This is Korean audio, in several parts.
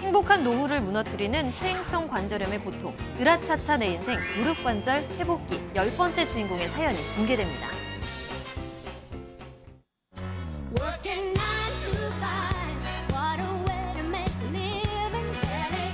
행복한 노후를 무너뜨리는 퇴행성 관절염의 고통, 으라차차 내 인생 무릎 관절 회복기 10번째 주인공의 사연이 공개됩니다.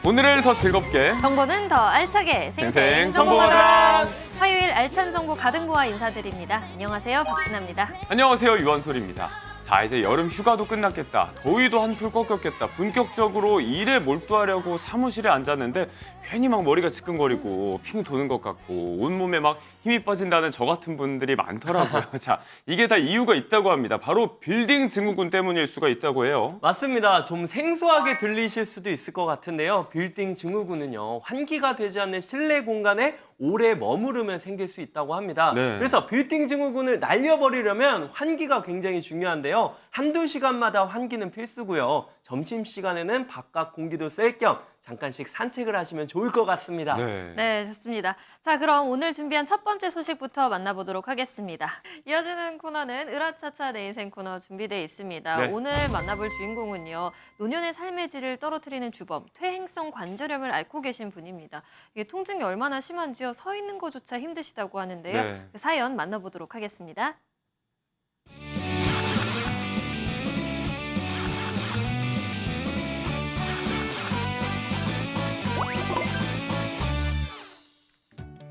오늘을 더 즐겁게 정보는 더 알차게 생생 정보마당. 화요일 알찬 정보 가득 모아 인사드립니다. 안녕하세요, 박진아입니다. 안녕하세요, 유원솔입니다. 자, 이제 여름 휴가도 끝났겠다. 더위도 한풀 꺾였겠다. 본격적으로 일에 몰두하려고 사무실에 앉았는데 괜히 막 머리가 지끈거리고 핑 도는 것 같고 온몸에 막 힘이 빠진다는 저 같은 분들이 많더라고요. 자, 이게 다 이유가 있다고 합니다. 바로 빌딩 증후군 때문일 수가 있다고 해요. 맞습니다. 좀 생소하게 들리실 수도 있을 것 같은데요. 빌딩 증후군은요, 환기가 되지 않는 실내 공간에 오래 머무르면 생길 수 있다고 합니다. 네. 그래서 빌딩 증후군을 날려버리려면 환기가 굉장히 중요한데요. 한두 시간마다 환기는 필수고요. 점심시간에는 바깥 공기도 쐴 겸 잠깐씩 산책을 하시면 좋을 것 같습니다. 네, 좋습니다. 자, 그럼 오늘 준비한 첫 번째 소식부터 만나보도록 하겠습니다. 이어지는 코너는 으라차차 내 인생 코너 준비되어 있습니다. 네. 오늘 만나볼 주인공은요, 노년의 삶의 질을 떨어뜨리는 주범, 퇴행성 관절염을 앓고 계신 분입니다. 이게 통증이 얼마나 심한지요, 서 있는 것조차 힘드시다고 하는데요. 네. 그 사연 만나보도록 하겠습니다.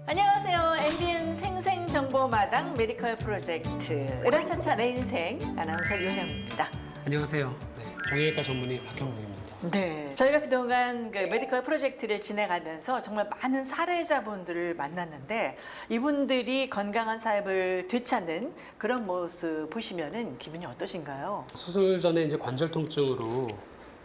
안녕하세요. MBN 생생정보마당 메디컬 프로젝트 으라차차 내 인생 아나운서 윤영입니다. 안녕하세요. 네, 정형외과 전문의 박형국입니다. 네, 저희가 그동안 그 메디컬 프로젝트를 진행하면서 정말 많은 사례자분들을 만났는데 이분들이 건강한 삶을 되찾는 그런 모습 보시면은 기분이 어떠신가요? 수술 전에 이제 관절 통증으로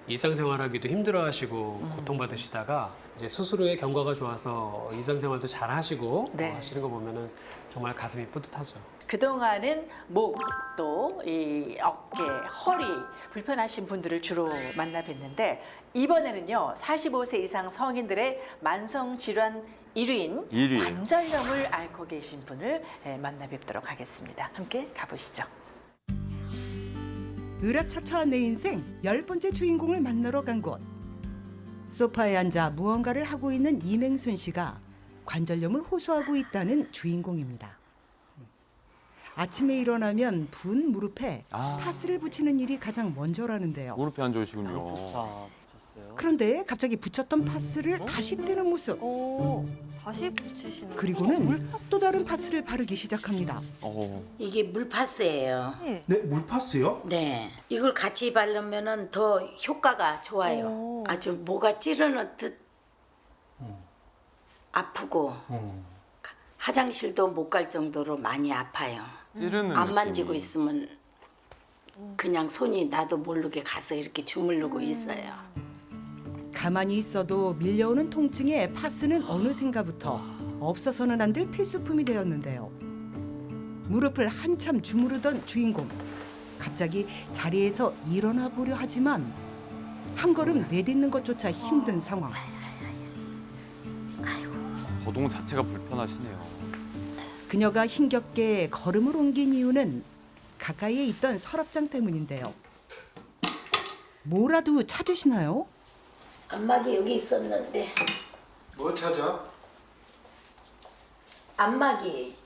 일상생활하기도 힘들어하시고 고통받으시다가 이제 수술 후에 경과가 좋아서 일상생활도 잘 하시고 네. 하시는 거 보면은 정말 가슴이 뿌듯하죠. 그동안은 목, 또 이 어깨, 허리 불편하신 분들을 주로 만나 뵀는데 이번에는요 45세 이상 성인들의 만성 질환 1위인 1위. 관절염을 앓고 계신 분을 만나 뵙도록 하겠습니다. 함께 가보시죠. 으라차차 내 인생 10번째 주인공을 만나러 간 곳. 소파에 앉아 무언가를 하고 있는 이맹순 씨가 관절염을 호소하고 있다는 주인공입니다. 아침에 일어나면 부은 무릎에 파스를 붙이는 일이 가장 먼저라는데요. 무릎이 안 좋으시군요. 붙였어요. 그런데 갑자기 붙였던 파스를 다시 떼는 모습. 오, 다시 붙이시는 그리고는 또 다른 파스를 바르기 시작합니다. 이게 물파스예요. 네. 네, 물파스요? 네, 이걸 같이 바르면은 더 효과가 좋아요. 오. 아주 뭐가 찌르는 듯 아프고 화장실도 못 갈 정도로 많이 아파요. 찌르는 안 만지고 느낌이. 있으면 그냥 손이 나도 모르게 가서 이렇게 주물르고 있어요. 가만히 있어도 밀려오는 통증에 파스는 어느샌가부터 없어서는 안 될 필수품이 되었는데요. 무릎을 한참 주무르던 주인공. 갑자기 자리에서 일어나 보려 하지만 한 걸음 내딛는 것조차 힘든 상황. 거동 자체가 불편하시네요. 그녀가 힘겹게 걸음을 옮긴 이유는 가까이에 있던 서랍장 때문인데요. 뭐라도 찾으시나요? 안마기 여기 있었는데 뭐 찾아? 안마기.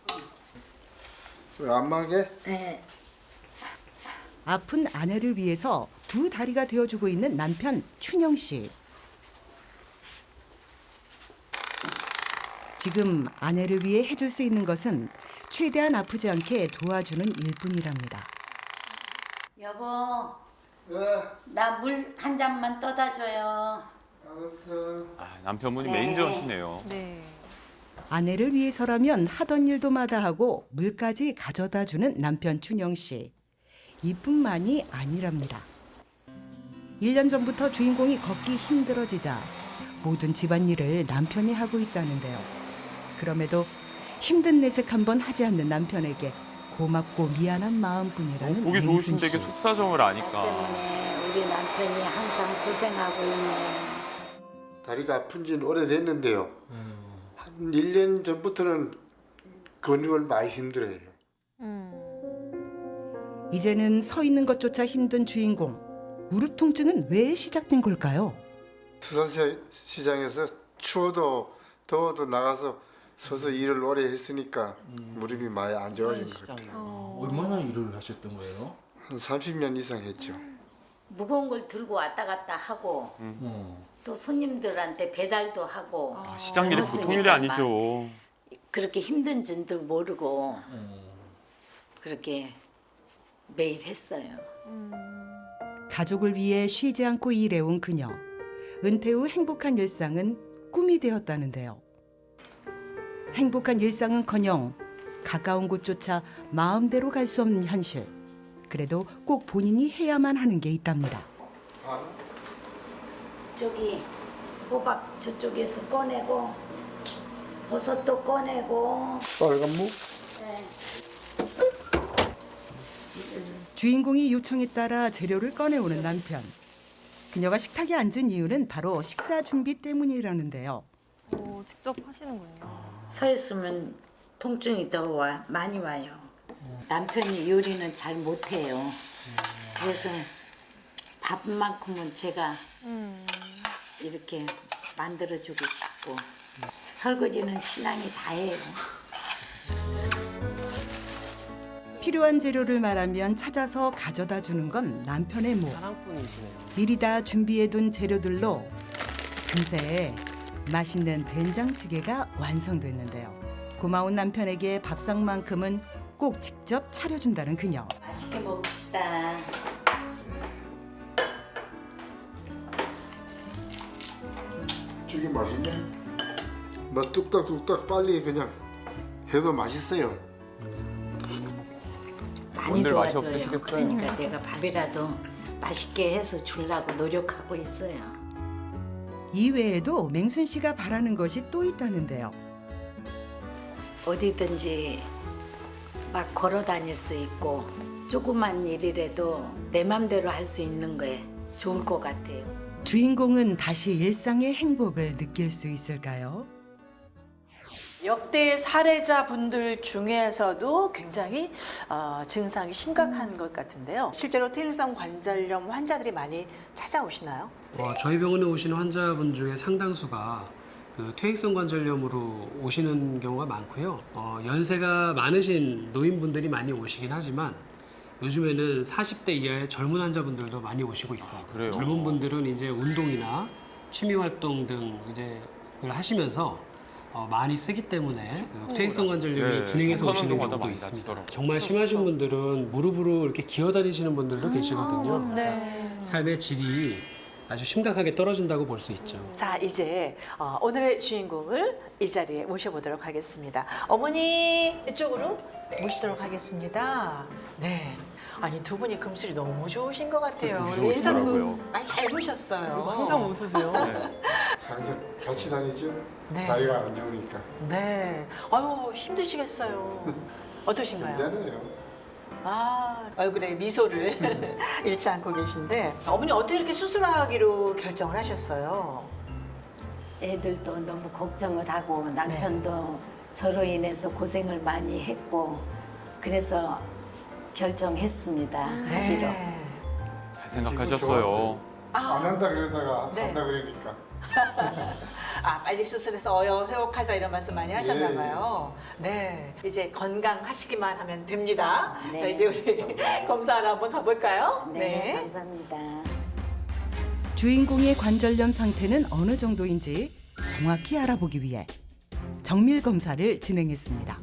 왜 안마게? 네. 아픈 아내를 위해서 두 다리가 되어주고 있는 남편 춘영 씨. 지금 아내를 위해 해줄 수 있는 것은 최대한 아프지 않게 도와주는 일뿐이랍니다. 여보, 네, 나 물 한 잔만 떠다 줘요. 알았어. 남편분이 네. 매니저시네요. 네. 아내를 위해서라면 하던 일도 마다하고 물까지 가져다 주는 남편 춘영 씨. 이뿐만이 아니랍니다. 1년 전부터 주인공이 걷기 힘들어지자 모든 집안일을 남편이 하고 있다는데요. 그럼에도 힘든 내색 한번 하지 않는 남편에게 고맙고 미안한 마음뿐이라는 보기 맹순 좋으신데 씨. 이게 속사정을 아니까. 때문에 우리 남편이 항상 고생하고 있네. 다리가 아픈 지는 오래됐는데요. 한 1년 전부터는 근육을 많이 힘들어요. 이제는 서 있는 것조차 힘든 주인공. 무릎 통증은 왜 시작된 걸까요? 수산시장에서 추워도 더워도 나가서 서서 일을 오래 했으니까 무릎이 많이 안 좋아진 것 같아요. 얼마나 일을 하셨던 거예요? 한 30년 이상 했죠. 무거운 걸 들고 왔다 갔다 하고 또 손님들한테 배달도 하고 시장 일이 보통 일이 젊었으니까 아니죠. 그렇게 힘든 줄도 모르고 그렇게 매일 했어요. 가족을 위해 쉬지 않고 일해온 그녀. 은퇴 후 행복한 일상은 꿈이 되었다는데요. 행복한 일상은커녕 가까운 곳조차 마음대로 갈 수 없는 현실. 그래도 꼭 본인이 해야만 하는 게 있답니다. 저기 호박 저쪽에서 꺼내고 버섯도 꺼내고 빨간 무? 네. 주인공이 요청에 따라 재료를 꺼내오는 남편. 그녀가 식탁에 앉은 이유는 바로 식사 준비 때문이라는데요. 직접 하시는군요. 서 있으면 통증이 더 많이 와요. 남편이 요리는 잘 못해요. 그래서 밥만큼은 제가 이렇게 만들어주고 싶고 설거지는 신랑이 다 해요. 필요한 재료를 말하면 찾아서 가져다 주는 건 남편의 목. 사랑꾼이시네요. 미리 다 준비해둔 재료들로 금세 맛있는 된장찌개가 완성됐는데요. 고마운 남편에게 밥상만큼은 꼭 직접 차려준다는 그녀. 맛있게 먹읍시다. 찌개 맛있네. 뭐 뚝딱뚝딱 빨리 그냥 해도 맛있어요. 많이 뭔들 맛이 도와줘요. 없으시겠어요? 그러니까 내가 밥이라도 맛있게 해서 주려고 노력하고 있어요. 이외에도 맹순 씨가 바라는 것이 또 있다는데요. 어디든지 막 걸어 다닐 수 있고 조그만 일이라도 내 맘대로 할 수 있는 거에 좋을 것 같아요. 주인공은 다시 일상의 행복을 느낄 수 있을까요? 역대 사례자분들 중에서도 굉장히 증상이 심각한 것 같은데요. 실제로 퇴행성 관절염 환자들이 많이 찾아오시나요? 저희 병원에 오시는 환자분 중에 상당수가 그 퇴행성 관절염으로 오시는 경우가 많고요. 연세가 많으신 노인분들이 많이 오시긴 하지만 요즘에는 40대 이하의 젊은 환자분들도 많이 오시고 있어요. 그래요? 젊은 분들은 이제 운동이나 취미 활동 등 이제 을 하시면서 많이 쓰기 때문에 그 퇴행성 관절염이 네, 진행해서 한번 오시는 운동하다 경우도 많이 있습니다. 다치더라고요. 정말 심하신 분들은 무릎으로 이렇게 기어 다니시는 분들도 계시거든요. 네. 삶의 질이 아주 심각하게 떨어진다고 볼 수 있죠. 자, 이제 오늘의 주인공을 이 자리에 모셔보도록 하겠습니다. 어머니 이쪽으로 모시도록 하겠습니다. 네. 아니 두 분이 금슬이 너무 좋으신 것 같아요. 좋으시더라고요. 인상도 많이 닮으셨어요. 항상 웃으세요. 네. 항상 같이 다니죠. 네. 다리가 안 좋으니까. 네. 아유 힘드시겠어요. 어떠신가요? 괜찮아요. 아 얼굴에 미소를 잃지 않고 계신데 어머니 어떻게 이렇게 수술하기로 결정을 하셨어요? 애들도 너무 걱정을 하고 남편도 저로 인해서 고생을 많이 했고 그래서 결정했습니다. 하기로. 잘 생각하셨어요. 안 한다 그러다가 네. 한다 그러니까. 아 빨리 수술해서 회복하자 이런 말씀 많이 하셨나 예, 예. 봐요. 네, 이제 건강하시기만 하면 됩니다. 네. 자 이제 우리 검사하러 한번 가볼까요? 네, 감사합니다. 주인공의 관절염 상태는 어느 정도인지 정확히 알아보기 위해 정밀 검사를 진행했습니다.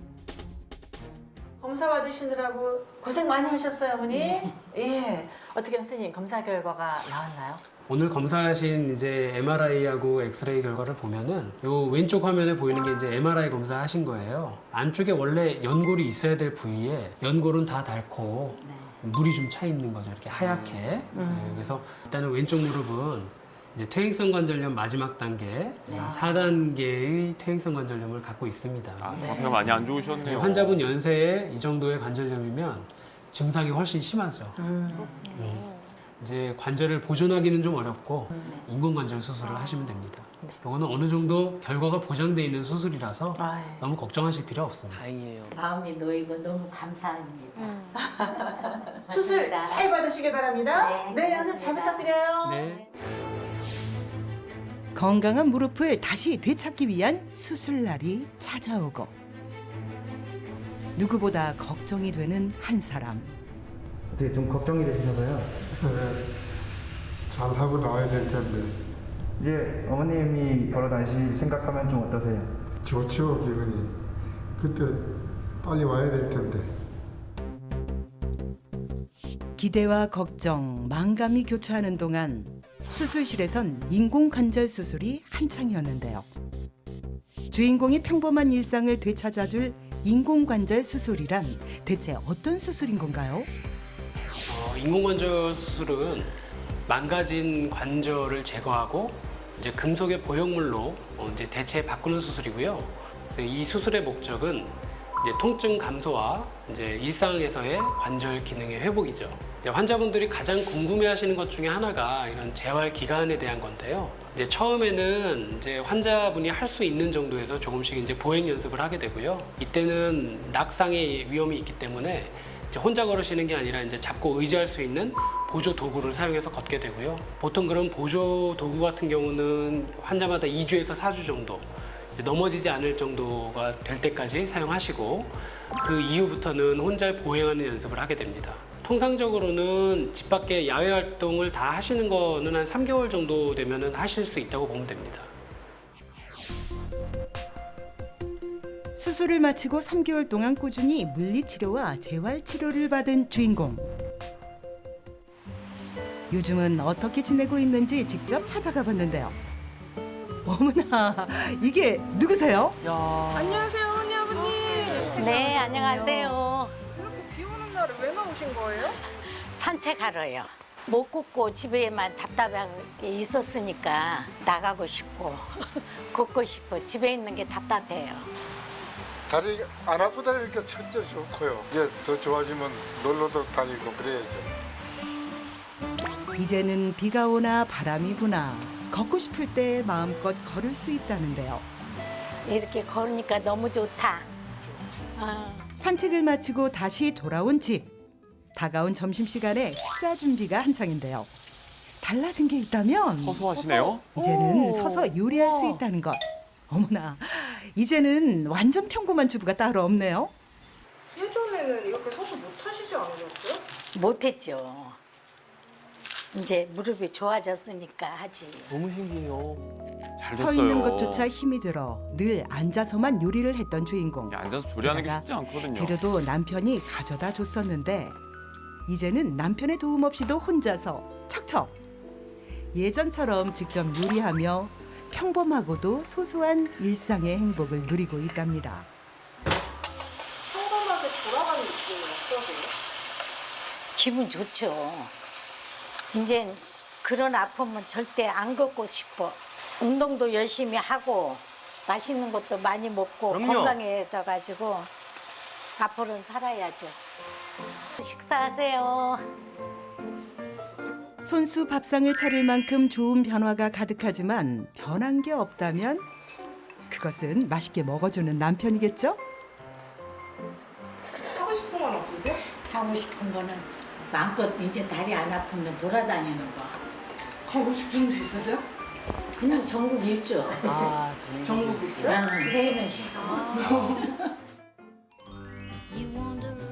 검사 받으시느라고 고생 많이 하셨어요, 어머니. 예. 어떻게 선생님 검사 결과가 나왔나요? 오늘 검사하신 이제 MRI하고 엑스레이 결과를 보면은 요 왼쪽 화면에 보이는 게 이제 MRI 검사하신 거예요. 안쪽에 원래 연골이 있어야 될 부위에 연골은 다 닳고 물이 좀 차 있는 거죠. 이렇게 하얗게. 네, 그래서 일단은 왼쪽 무릎은 이제 퇴행성 관절염 마지막 단계, 4단계의 퇴행성 관절염을 갖고 있습니다. 상태가 많이 안 좋으셨네요. 환자분 연세에 이 정도의 관절염이면 증상이 훨씬 심하죠. 이제 관절을 보존하기는 좀 어렵고 인공관절 수술을 하시면 됩니다. 이거는 어느 정도 결과가 보장돼 있는 수술이라서 아이. 너무 걱정하실 필요 없습니다. 다행이에요. 마음이 놓이고 너무 감사합니다. 수술 맞습니다. 잘 받으시길 바랍니다. 네, 오늘 잘 고맙습니다. 부탁드려요. 네. 건강한 무릎을 다시 되찾기 위한 수술날이 찾아오고 누구보다 걱정이 되는 한 사람. 어떻게 좀 걱정이 되시나 봐요. 잘 하고 나와야 될 텐데. 이제 어머님이 걸어 다니실 생각하면 좀 어떠세요? 좋죠, 기분이. 그때 빨리 와야 될 텐데. 기대와 걱정, 망감이 교차하는 동안 수술실에선 인공관절 수술이 한창이었는데요. 주인공이 평범한 일상을 되찾아줄 인공관절 수술이란 대체 어떤 수술인 건가요? 인공관절 수술은 망가진 관절을 제거하고 이제 금속의 보형물로 이제 대체 바꾸는 수술이고요. 그래서 이 수술의 목적은 이제 통증 감소와 이제 일상에서의 관절 기능의 회복이죠. 이제 환자분들이 가장 궁금해하시는 것 중에 하나가 이런 재활 기간에 대한 건데요. 이제 처음에는 이제 환자분이 할 수 있는 정도에서 조금씩 이제 보행 연습을 하게 되고요. 이때는 낙상의 위험이 있기 때문에 이제 혼자 걸으시는 게 아니라 이제 잡고 의지할 수 있는 보조 도구를 사용해서 걷게 되고요. 보통 그런 보조 도구 같은 경우는 환자마다 2주에서 4주 정도 넘어지지 않을 정도가 될 때까지 사용하시고 그 이후부터는 혼자 보행하는 연습을 하게 됩니다. 통상적으로는 집 밖에 야외 활동을 다 하시는 거는 한 3개월 정도 되면은 하실 수 있다고 보면 됩니다. 수술을 마치고 3개월 동안 꾸준히 물리치료와 재활치료를 받은 주인공. 요즘은 어떻게 지내고 있는지 직접 찾아가 봤는데요. 어머나, 이게 누구세요? 안녕하세요, 어머니, 아버님. 네, 안녕하세요. 이렇게 비 오는 날에 왜 나오신 거예요? 산책하러요. 못 걷고 집에만 답답하게 있었으니까 나가고 싶고 걷고 싶고 집에 있는 게 답답해요. 다리 안 아프다 그러니까 첫째 좋고요. 이제 더 좋아지면 놀러도 다니고 그래야죠. 이제는 비가 오나 바람이 부나 걷고 싶을 때 마음껏 걸을 수 있다는데요. 이렇게 걸으니까 너무 좋다. 산책을 마치고 다시 돌아온 집. 다가온 점심시간에 식사 준비가 한창인데요. 달라진 게 있다면 서서 하시네요. 이제는 서서 요리할 수 있다는 것. 어머나, 이제는 완전 평범한 주부가 따로 없네요. 예전에는 이렇게 서서 못 하시지 않으셨어요? 못했죠. 이제 무릎이 좋아졌으니까 하지. 너무 신기해요. 잘 서 됐어요. 있는 것조차 힘이 들어 늘 앉아서만 요리를 했던 주인공. 앉아서 조리하는 게 게다가 쉽지 않거든요. 재료도 남편이 가져다 줬었는데 이제는 남편의 도움 없이도 혼자서 척척. 예전처럼 직접 요리하며 평범하고도 소소한 일상의 행복을 누리고 있답니다. 평범하게 돌아가는 느낌이 어떠세요? 기분 좋죠. 이젠 그런 아픔은 절대 안 겪고 싶어. 운동도 열심히 하고 맛있는 것도 많이 먹고 그럼요. 건강해져가지고 앞으로는 살아야죠. 식사하세요. 손수 밥상을 차릴 만큼 좋은 변화가 가득하지만 변한 게 없다면 그것은 맛있게 먹어주는 남편이겠죠? 하고 싶은 건 없으세요? 하고 싶은 거는 마음껏 이제 다리 안 아프면 돌아다니는 거. 가고 싶은 데 있으세요? 그냥 전국 일주. 전국 일주? 해외는 싫고.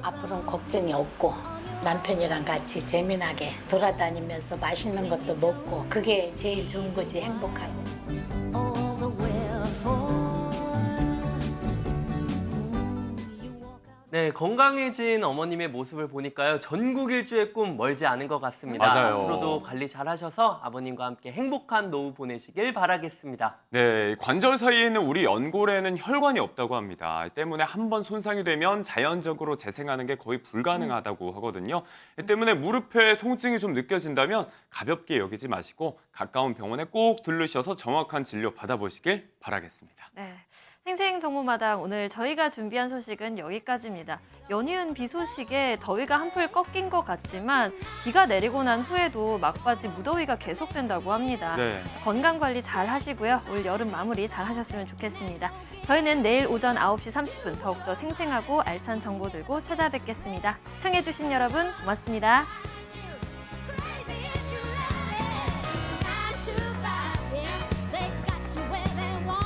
앞으로는 걱정이 없고 남편이랑 같이 재미나게 돌아다니면서 맛있는 것도 먹고 그게 제일 좋은 거지, 행복하고. 네, 건강해진 어머님의 모습을 보니까요. 전국 일주의 꿈 멀지 않은 것 같습니다. 맞아요. 앞으로도 관리 잘 하셔서 아버님과 함께 행복한 노후 보내시길 바라겠습니다. 네, 관절 사이에 있는 우리 연골에는 혈관이 없다고 합니다. 때문에 한 번 손상이 되면 자연적으로 재생하는 게 거의 불가능하다고 하거든요. 때문에 무릎에 통증이 좀 느껴진다면 가볍게 여기지 마시고 가까운 병원에 꼭 들르셔서 정확한 진료 받아보시길 바라겠습니다. 네. 생생정보마당 오늘 저희가 준비한 소식은 여기까지입니다. 연이은 비 소식에 더위가 한풀 꺾인 것 같지만 비가 내리고 난 후에도 막바지 무더위가 계속된다고 합니다. 네. 건강관리 잘 하시고요. 올 여름 마무리 잘 하셨으면 좋겠습니다. 저희는 내일 오전 9시 30분 더욱더 생생하고 알찬 정보 들고 찾아뵙겠습니다. 시청해주신 여러분 고맙습니다. Crazy if you let it. 9 to 5, yeah, they they want